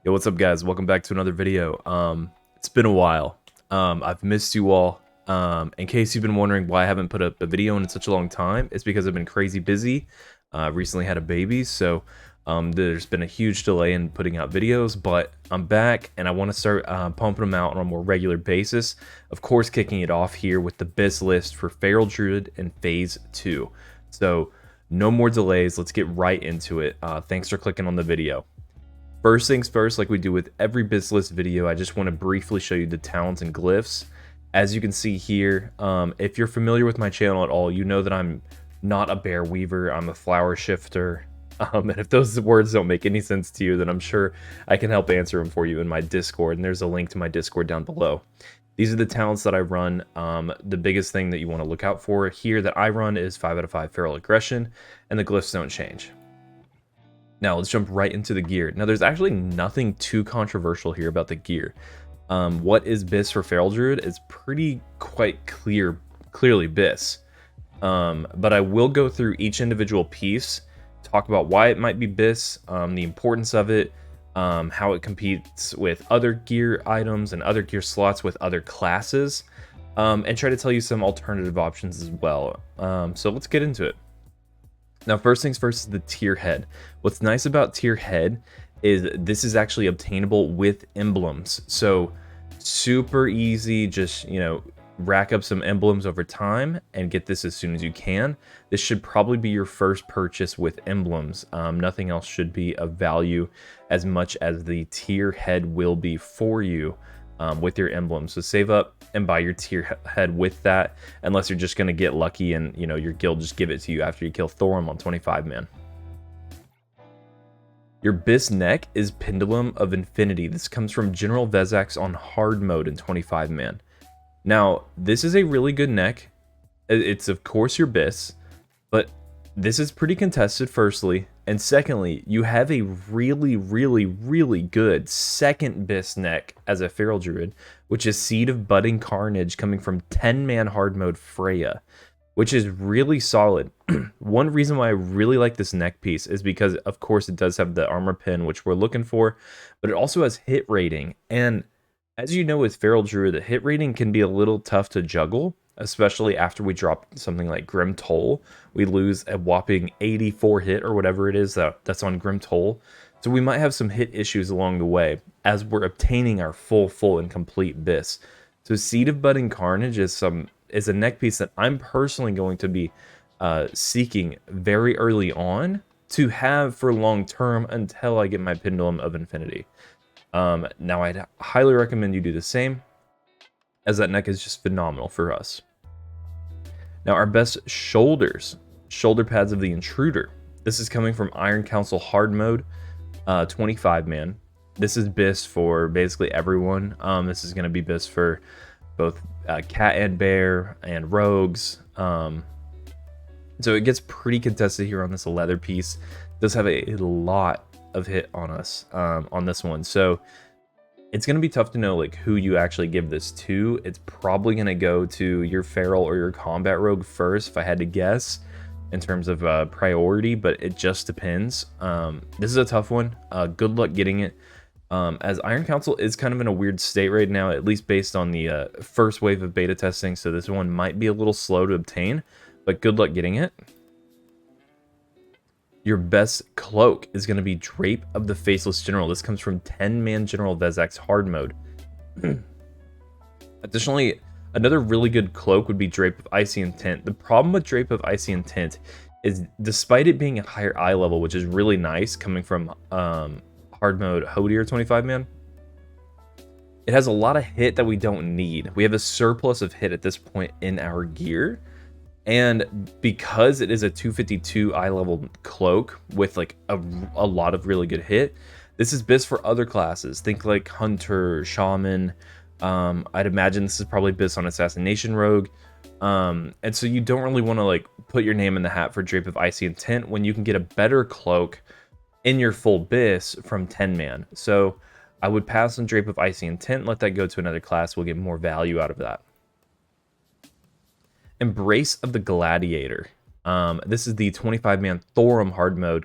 Yo, what's up, guys? Welcome back to another video. It's been a while. I've missed you all. In case you've been wondering why I haven't put up a video in such a long time, it's because I've been crazy busy. Recently had a baby, so there's been a huge delay in putting out videos, but I'm back and I want to start pumping them out on a more regular basis. Of course, kicking it off here with the BiS list for Feral Druid in Phase 2. So no more delays. Let's get right into it. Thanks for clicking on the video. First things first, like we do with every BiS list video, I just want to briefly show you the talents and glyphs. As you can see here, if you're familiar with my channel at all, you know that I'm not a bear weaver, I'm a flower shifter. And if those words don't make any sense to you, then I'm sure I can help answer them for you in my Discord, and there's a link to my Discord down below. These are the talents that I run. The biggest thing that you want to look out for here that I run is 5 out of 5 feral aggression, and the glyphs don't change. Now let's jump right into the gear. Now there's actually nothing too controversial here about the gear. What is BiS for Feral Druid is quite clearly BiS. But I will go through each individual piece, talk about why it might be BiS, the importance of it, how it competes with other gear items and other gear slots with other classes, and try to tell you some alternative options as well. So let's get into it. Now, first things first is the tier head. What's nice about tier head is this is actually obtainable with emblems. So super easy, just, rack up some emblems over time and get this as soon as you can. This should probably be your first purchase with emblems. Nothing else should be of value as much as the tier head will be for you with your emblems. So save up and buy your tier head with that, unless you're just going to get lucky and your guild just give it to you after you kill Thorum on 25 man. Your BiS neck is Pendulum of Infinity. This comes from General Vezax on hard mode in 25 man. Now this is a really good neck. It's of course your BiS, but this is pretty contested, firstly, and secondly, you have a really good second BiS neck as a Feral Druid, which is Seed of Budding Carnage, coming from 10-man hard mode Freya, which is really solid. One reason why I really like this neck piece is because, of course, it does have the armor pin, which we're looking for, but it also has hit rating, and as you know with Feral Druid, the hit rating can be a little tough to juggle, especially after we drop something like Grim Toll. We lose a whopping 84 hit or whatever it is that's on Grim Toll. So we might have some hit issues along the way as we're obtaining our full and complete BiS. So Seed of Budding Carnage is a neck piece that I'm personally going to be seeking very early on to have for long term until I get my Pendulum of Infinity. Now I'd highly recommend you do the same, as that neck is just phenomenal for us. Now our best shoulders, shoulder pads of the Intruder. This is coming from Iron Council hard mode, 25 man. This is BiS for basically everyone. This is going to be BiS for both cat and bear and rogues. So it gets pretty contested here on this leather piece. It does have a lot of hit on us on this one, so it's going to be tough to know like who you actually give this to. It's probably going to go to your feral or your combat rogue first, if I had to guess, in terms of priority, but it just depends. This is a tough one. Good luck getting it, as Iron Council is kind of in a weird state right now, at least based on the first wave of beta testing, so this one might be a little slow to obtain, but good luck getting it. Your best cloak is going to be Drape of the Faceless General. This comes from 10-man General Vezax hard mode. Additionally, another really good cloak would be Drape of Icy Intent. The problem with Drape of Icy Intent is, despite it being a higher eye level, which is really nice coming from hard mode Hodier 25 man, it has a lot of hit that we don't need. We have a surplus of hit at this point in our gear. And because it is a 252 eye level cloak with like a lot of really good hit, this is BiS for other classes. Think like Hunter, Shaman. I'd imagine this is probably BiS on Assassination Rogue. And so you don't really want to like put your name in the hat for Drape of Icy Intent when you can get a better cloak in your full BiS from 10 man. So I would pass on Drape of Icy Intent, let that go to another class. We'll get more value out of that. Embrace of the Gladiator. This is the 25-man Thorum hard mode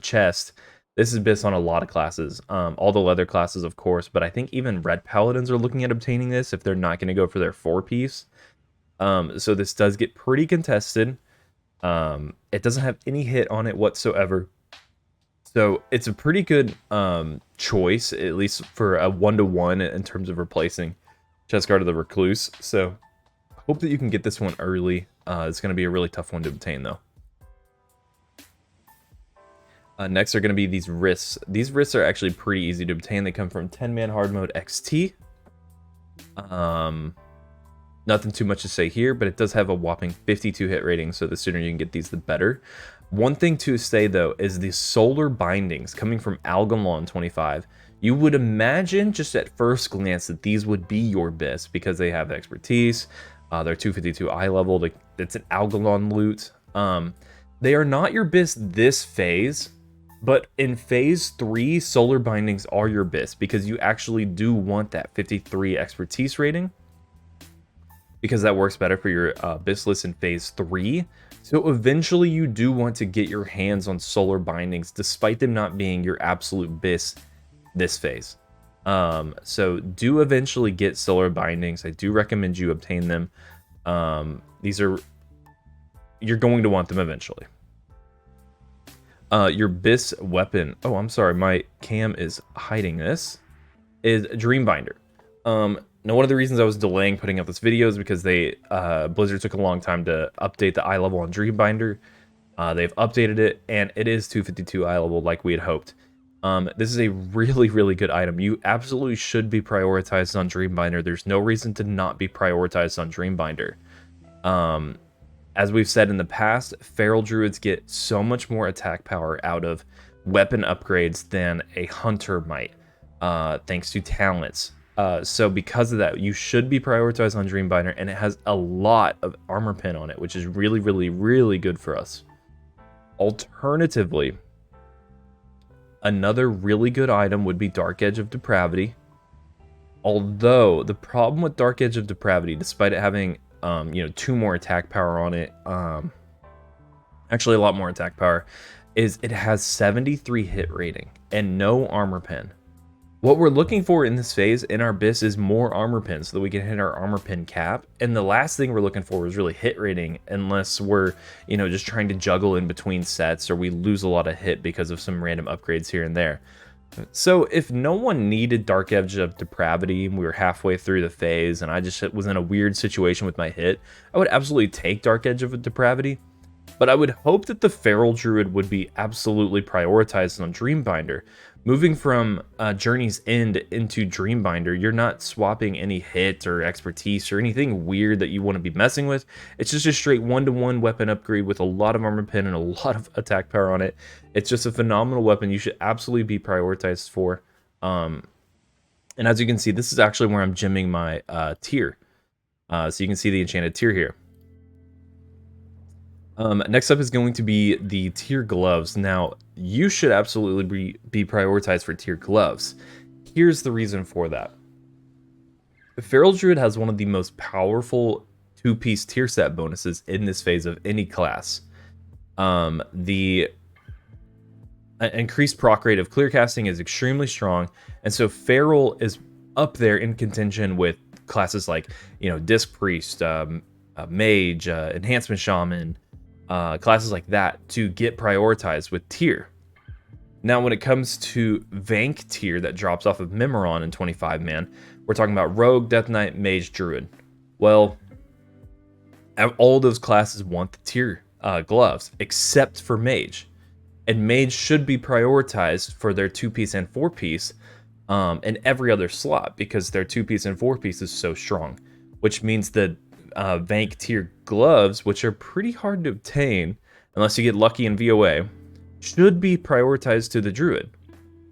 chest This is BiS on a lot of classes, all the leather classes, of course, but I think even red paladins are looking at obtaining this if they're not going to go for their 4-piece. So this does get pretty contested. It doesn't have any hit on it whatsoever. So it's a pretty good choice, at least for a 1-to-1 in terms of replacing Chestguard of the Recluse. So hope that you can get this one early. It's going to be a really tough one to obtain, though. Next are going to be these wrists. These wrists are actually pretty easy to obtain. They come from 10-man hard mode XT. Nothing too much to say here, but it does have a whopping 52 hit rating, so the sooner you can get these, the better. One thing to say, though, is the solar bindings coming from Algalon 25. You would imagine just at first glance that these would be your BiS because they have expertise. They're 252 eye level. It's an Algalon loot. They are not your BiS this phase, but in phase 3, solar bindings are your BiS because you actually do want that 53 expertise rating, because that works better for your BiS list in phase 3. So eventually you do want to get your hands on solar bindings despite them not being your absolute BiS this phase. So do eventually get solar bindings. I do recommend you obtain them. You're going to want them eventually. Your BiS weapon, oh, I'm sorry, my cam is hiding this, is Dreambinder. Now, one of the reasons I was delaying putting out this video is because Blizzard took a long time to update the eye level on Dreambinder. They've updated it, and it is 252 eye level like we had hoped. This is a really, really good item. You absolutely should be prioritized on Dreambinder. There's no reason to not be prioritized on Dreambinder. As we've said in the past, Feral Druids get so much more attack power out of weapon upgrades than a Hunter might, thanks to talents. So because of that, you should be prioritized on Dreambinder, and it has a lot of armor pen on it, which is really, really, really good for us. Alternatively, another really good item would be Dark Edge of Depravity. Although, the problem with Dark Edge of Depravity, despite it having 2 more attack power on it, actually a lot more attack power, is it has 73 hit rating and no armor pen. What we're looking for in this phase in our BiS is more armor pen so that we can hit our armor pen cap. And the last thing we're looking for is really hit rating, unless we're, just trying to juggle in between sets or we lose a lot of hit because of some random upgrades here and there. So if no one needed Dark Edge of Depravity, we were halfway through the phase and I just was in a weird situation with my hit, I would absolutely take Dark Edge of Depravity. But I would hope that the Feral Druid would be absolutely prioritized on Dreambinder. Moving from Journey's End into Dreambinder, you're not swapping any hit or expertise or anything weird that you want to be messing with. It's just a straight 1-to-1 weapon upgrade with a lot of armor pen and a lot of attack power on it. It's just a phenomenal weapon you should absolutely be prioritized for. And as you can see, this is actually where I'm gemming my tier. So you can see the enchanted tier here. Next up is going to be the tier gloves. Now, you should absolutely be prioritized for tier gloves. Here's the reason for that. The Feral Druid has one of the most powerful 2-piece tier set bonuses in this phase of any class. The increased proc rate of clear casting is extremely strong, and so Feral is up there in contention with classes like, Disc Priest, Mage, Enhancement Shaman, classes like that to get prioritized with tier. Now, when it comes to Vank tier that drops off of Memoron in 25-man, we're talking about Rogue, Death Knight, Mage, Druid. Well, all those classes want the tier gloves, except for Mage. And Mage should be prioritized for their 2-piece and 4-piece in every other slot, because their 2-piece and 4-piece is so strong, which means that Vank tier gloves, which are pretty hard to obtain unless you get lucky in VOA, should be prioritized to the Druid.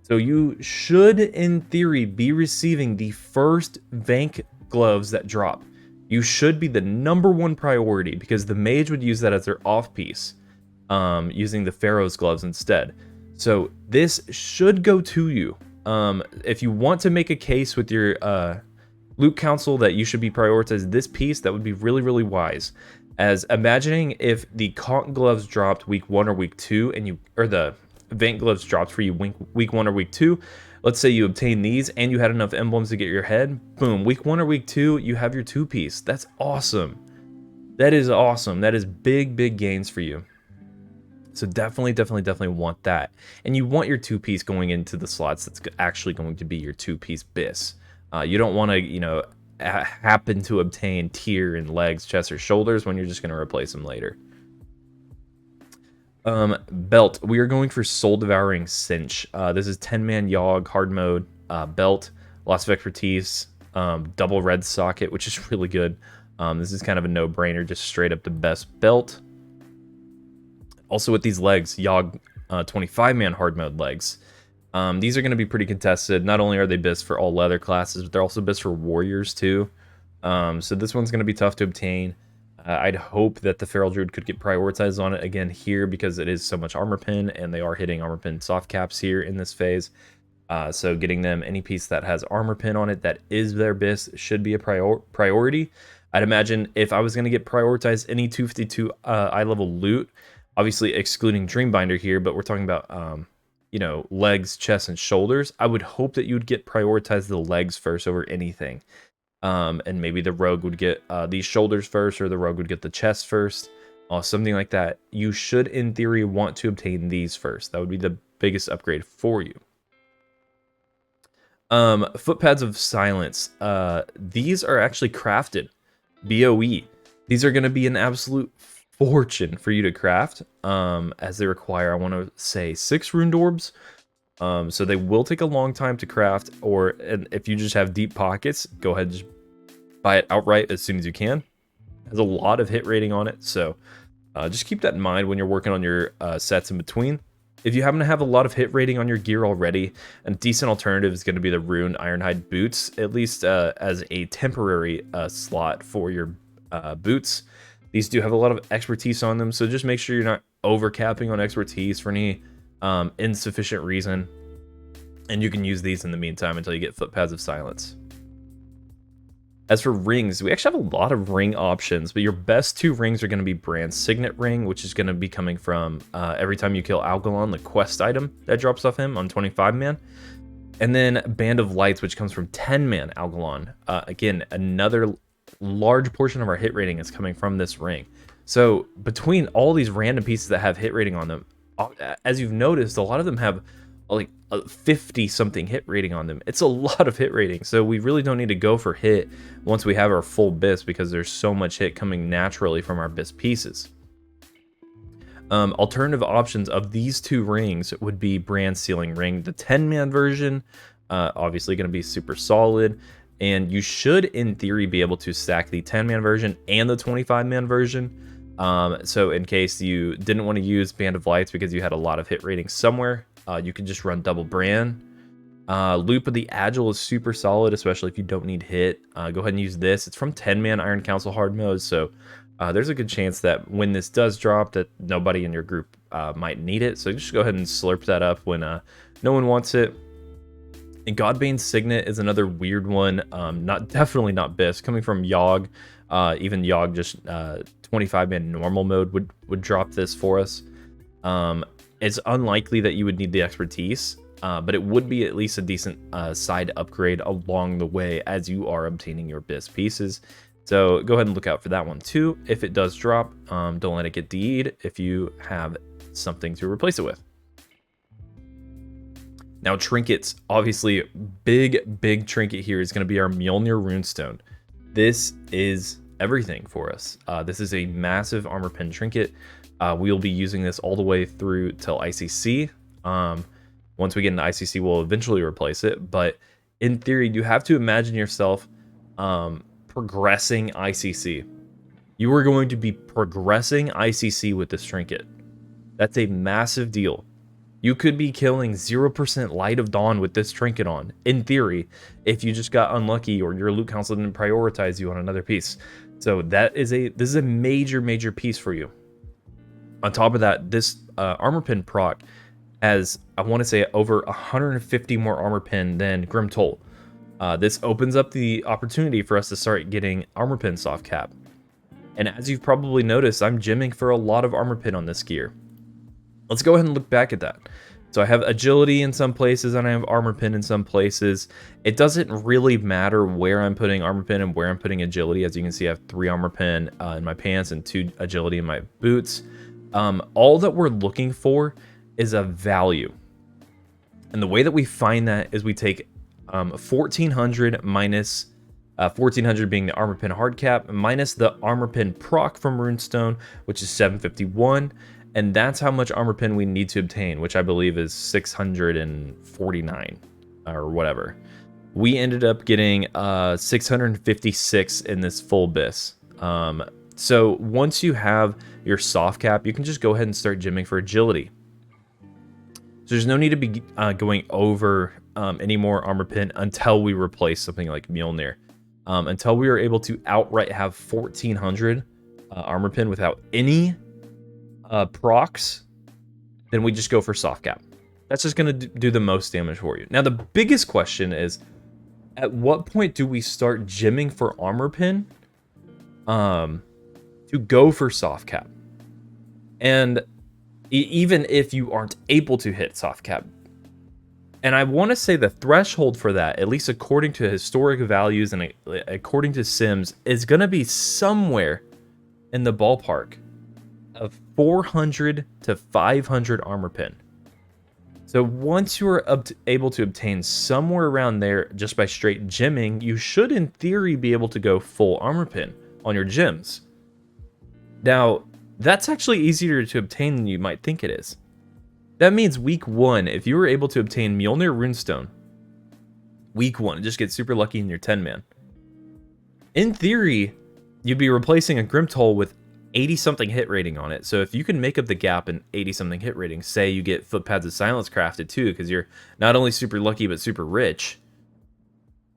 So you should, in theory, be receiving the first Vank gloves that drop. You should be the #1 priority, because the Mage would use that as their off-piece, using the Pharaoh's gloves instead. So this should go to you. If you want to make a case with your Loot Council that you should be prioritized this piece, that would be really, really wise. As imagining if the Conch gloves dropped week 1 or week 2, and the Vent Glyphs dropped for you week 1 or week 2, let's say you obtain these and you had enough emblems to get your head, boom, week 1 or week 2, you have your 2-piece. That's awesome. That is awesome. That is big, big gains for you. So definitely want that. And you want your 2-piece going into the slots that's actually going to be your 2-piece BiS. You don't want to, you know, happen to obtain tier in legs, chest, or shoulders when you're just going to replace them later. Belt. We are going for Soul Devouring Cinch. This is 10-man Yogg, hard mode, belt, loss of expertise, double red socket, which is really good. This is kind of a no-brainer, just straight up the best belt. Also with these legs, Yogg 25-man hard mode legs. These are going to be pretty contested. Not only are they BiS for all leather classes, but they're also BiS for warriors too. So this one's going to be tough to obtain. I'd hope that the Feral Druid could get prioritized on it again here because it is so much armor pin, and they are hitting armor pin soft caps here in this phase. So getting them any piece that has armor pin on it that is their BiS should be a priority. I'd imagine if I was going to get prioritized any 252 eye level loot, obviously excluding Dreambinder here, but we're talking about you know, legs, chest, and shoulders, I would hope that you would get prioritized the legs first over anything. And maybe the rogue would get these shoulders first, or the rogue would get the chest first, something like that. You should, in theory, want to obtain these first. That would be the biggest upgrade for you. Footpads of Silence. These are actually crafted. BOE. These are going to be an absolute fortune for you to craft, as they require, I want to say, 6 runed orbs. So they will take a long time to craft, and if you just have deep pockets, go ahead and just buy it outright as soon as you can. It has a lot of hit rating on it, so just keep that in mind when you're working on your sets in between. If you happen to have a lot of hit rating on your gear already, a decent alternative is going to be the Rune Ironhide boots, at least as a temporary slot for your boots. These do have a lot of expertise on them, so just make sure you're not overcapping on expertise for any insufficient reason, and you can use these in the meantime until you get Footpads of Silence. As for rings, we actually have a lot of ring options, but your best 2 rings are going to be Brand's Signet Ring, which is going to be coming from every time you kill Algalon, the quest item that drops off him on 25-man. And then Band of Lights, which comes from 10-man Algalon. Again, another large portion of our hit rating is coming from this ring. So between all these random pieces that have hit rating on them, as you've noticed, a lot of them have like a 50-something hit rating on them. It's a lot of hit rating, so we really don't need to go for hit once we have our full BiS, because there's so much hit coming naturally from our BiS pieces. Alternative options of these 2 rings would be Brand Sealing Ring, the 10-man version, obviously going to be super solid, and you should, in theory, be able to stack the 10-man version and the 25-man version. So in case you didn't want to use Band of Lights because you had a lot of hit rating somewhere, you can just run double Brand. Loop of the Agile is super solid, especially if you don't need hit. Go ahead and use this. It's from 10-man Iron Council hard mode, so there's a good chance that when this does drop, that nobody in your group might need it. So just go ahead and slurp that up when no one wants it. And Godbane's Signet is another weird one. Definitely not BiS. Coming from Yogg, even Yogg just 25-man normal mode would drop this for us. It's unlikely that you would need the expertise, but it would be at least a decent side upgrade along the way as you are obtaining your BiS pieces. So go ahead and look out for that one too. If it does drop, don't let it get DE'd if you have something to replace it with. Now, trinkets. Obviously, big trinket here is going to be our Mjolnir Runestone. This is everything for us. This is a massive armor pen trinket. We'll be using this all the way through till ICC. Once we get into ICC, we'll eventually replace it. But in theory, you have to imagine yourself progressing ICC. You are going to be progressing ICC with this trinket. That's a massive deal. You could be killing 0% Light of Dawn with this trinket on, in theory, if you just got unlucky or your loot council didn't prioritize you on another piece. So this is a major piece for you. On top of that, this armor pin proc has, I want to say, over 150 more armor pin than Grim Toll. This opens up the opportunity for us to start getting armor pin soft cap. And as you've probably noticed, I'm gemming for a lot of armor pin on this gear. Let's go ahead and look back at that. So I have agility in some places and I have armor pin in some places. It doesn't really matter where I'm putting armor pin and where I'm putting agility. As you can see, I have 3 armor pin in my pants and 2 agility in my boots. All that we're looking for is a value. And the way that we find that is we take 1400 minus 1400 being the armor pin hard cap minus the armor pin proc from Runestone, which is 751. And that's how much armor pin we need to obtain, which I believe is 649 or whatever. We ended up getting 656 in this full BiS. So once you have your soft cap, you can just go ahead and start gymming for agility. So there's no need to be going over any more armor pin until we replace something like Mjolnir. Until we are able to outright have 1400 armor pin without any procs, then we just go for soft cap. That's just going to do the most damage for you. Now, the biggest question is, at what point do we start gymming for armor pin to go for soft cap? And even if you aren't able to hit soft cap, and I want to say the threshold for that, at least according to historic values and according to Sims, is going to be somewhere in the ballpark of 400 to 500 armor pin. So once you are able to obtain somewhere around there just by straight gymming, you should in theory be able to go full armor pin on your gyms. Now, that's actually easier to obtain than you might think it is. That means week 1, if you were able to obtain Mjolnir Runestone, week 1, just get super lucky in your 10-man. In theory, you'd be replacing a Grimtoll with 80-something hit rating on it. So if you can make up the gap in 80-something hit rating, say you get Footpads of Silence crafted too, because you're not only super lucky, but super rich.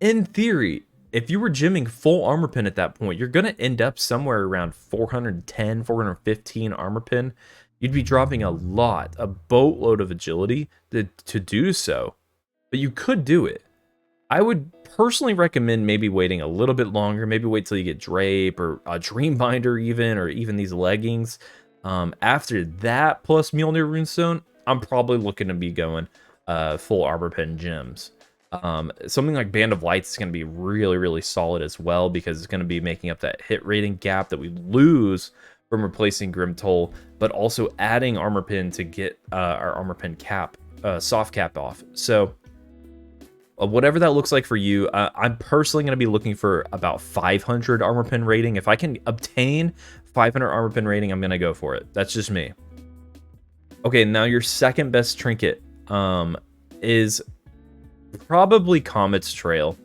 In theory, if you were gymming full armor pin at that point, you're going to end up somewhere around 410, 415 armor pin. You'd be dropping a boatload of agility to do so, but you could do it. I would personally recommend maybe waiting a little bit longer, maybe wait till you get Drape or a Dreambinder even, or even these leggings. After that, plus Mjolnir Runestone, I'm probably looking to be going full armor pin gems. Something like Band of Lights is going to be really, really solid as well, because it's going to be making up that hit rating gap that we lose from replacing Grimtoll, but also adding armor pin to get our armor pin cap, soft cap off. So whatever that looks like for you, I'm personally going to be looking for about 500 armor pin rating. If I can obtain 500 armor pin rating, I'm going to go for it. That's just me. Okay, now your second best trinket is probably Comet's Trail.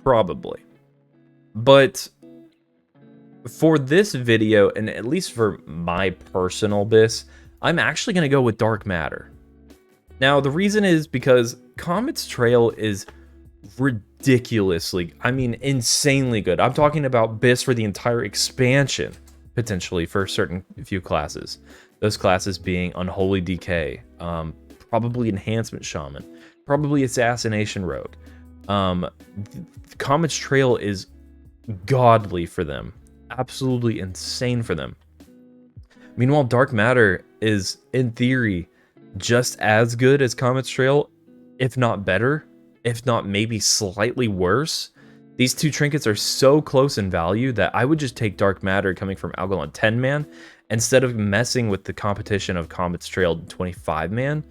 Probably. But for this video, and at least for my personal BiS, I'm actually going to go with Dark Matter. Now, the reason is because Comet's Trail is ridiculously, I mean, insanely good. I'm talking about BiS for the entire expansion, potentially, for certain few classes. Those classes being Unholy Decay, probably Enhancement Shaman, probably Assassination Rogue. Comet's Trail is godly for them. Absolutely insane for them. Meanwhile, Dark Matter is, in theory, just as good as Comet's Trail, if not better, if not maybe slightly worse. These two trinkets are so close in value that I would just take Dark Matter coming from Algalon 10-man instead of messing with the competition of Comet's Trail 25-man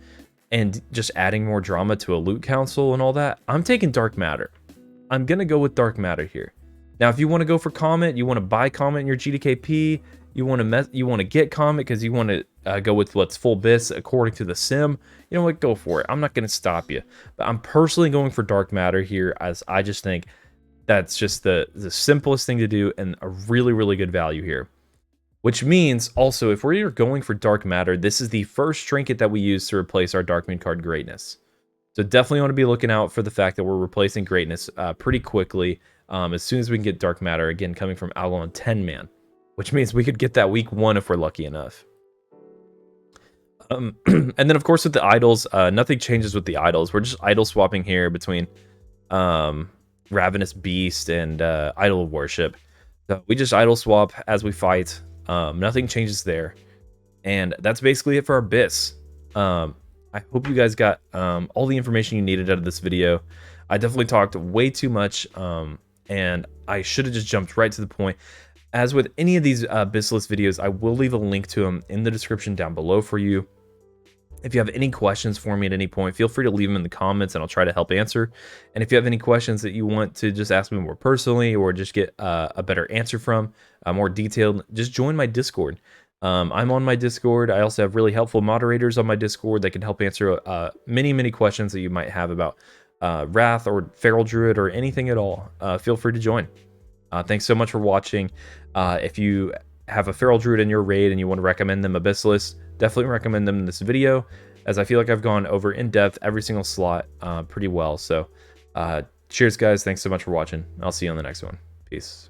and just adding more drama to a loot council and all that. I'm taking Dark Matter. I'm going to go with Dark Matter here. Now, if you want to go for Comet, you want to buy Comet in your GDKP, you want to get Comet because you want to go with what's full BiS according to the sim, you know what, go for it. I'm not going to stop you. But I'm personally going for Dark Matter here, as I just think that's just the simplest thing to do and a really, really good value here. Which means, also, if we're going for Dark Matter, this is the first trinket that we use to replace our Darkmoon card Greatness. So definitely want to be looking out for the fact that we're replacing Greatness pretty quickly. As soon as we can get Dark Matter, again, coming from Algalon 10-man. Which means we could get that week 1 if we're lucky enough. And then, of course, with the idols, nothing changes with the idols. We're just idol swapping here between Ravenous Beast and Idol of Worship. So we just idol swap as we fight. Nothing changes there. And that's basically it for our BiS. I hope you guys got all the information you needed out of this video. I definitely talked way too much, and I should have just jumped right to the point. As with any of these BiS list videos, I will leave a link to them in the description down below for you. If you have any questions for me at any point, feel free to leave them in the comments and I'll try to help answer. And if you have any questions that you want to just ask me more personally or just get a better answer from, more detailed, just join my Discord. I'm on my Discord. I also have really helpful moderators on my Discord that can help answer many questions that you might have about Wrath or Feral Druid or anything at all. Feel free to join. Thanks so much for watching. If you have a Feral Druid in your raid and you want to recommend them a BiS list, definitely recommend them in this video, as I feel like I've gone over in depth every single slot pretty well. So cheers guys, thanks so much for watching. I'll see you on the next one. Peace.